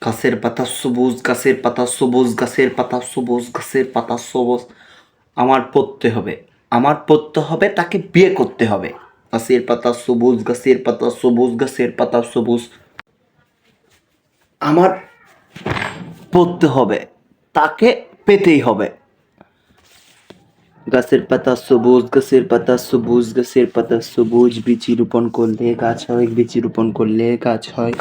গাছের পাতা সবুজ, গাছের পাতা সবুজ, গাছের পাতা সবুজ, গাছের পাতা সবুজ। আমার পড়তে হবে, আমার পড়তে হবে, তাকে বিয়ে করতে হবে। গাছের পাতা সবুজ, গাছের পাতা সবুজ, গাছের পাতা সবুজ। আমার পড়তে হবে, তাকে পেতেই হবে। গাছের পাতা সবুজ, গাছের পাতা সবুজ, গাছের পাতা সবুজ। বীজ রোপণ করলে গাছ হয়, বীজ রোপণ করলে গাছ হয়।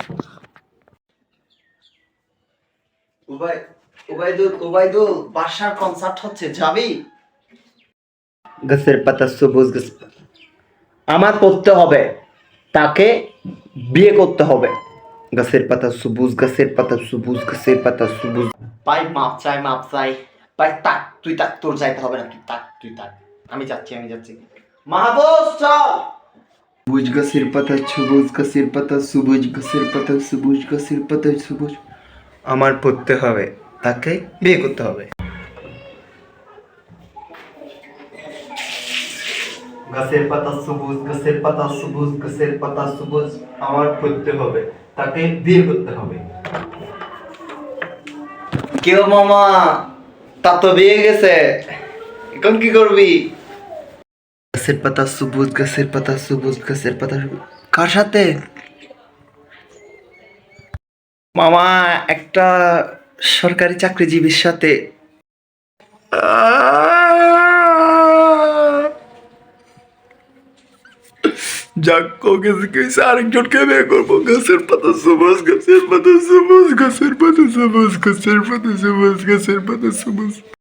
ওবাইদুল, বাসার কনসার্ট হচ্ছে, যাবি? গাছের পাতা সবুজ, আমার পড়তে হবে, তাকে বিয়ে করতে হবে। গাছের পাতা সবুজ, গাছের পাতা সবুজ, গাছের পাতা সবুজ। ভাই মাপ চাই, মাপ চাই। ভাই তাক, তুই তাক, তোর যাইতে হবে না, তুই তাক, তুই তাক। আমি যাচ্ছি। মাহবুব চল। সবুজ গাছের পাতা সবুজ, গাছের পাতা সবুজ, গাছের পাতা সবুজ, গাছের পাতা সবুজ। আমার পড়তে হবে, তাকে বিয়ে করতে হবে। গাছের পাতা সবুজ, গাছের পাতা সবুজ, গাছের পাতা সবুজ। আমার পড়তে হবে, তাকে বিয়ে করতে হবে। কেউ মামা, তা তো বিয়ে গেছে, এখন কি করবি? গাছের পাতা সবুজ, গাছের পাতা সবুজ, গাছের পাতা সবুজ। কার সাথে? মামা, একটা সরকারি চাকরিজীবীর সাথে। যাক, আরেকজনকে বিয়ে করবো। গাছের পাতা সবুজ, গাছের পাতা সবুজ, গাছের পাতা সবুজ, গাছের পাতা সবুজ, গাছের পাতা সবুজ।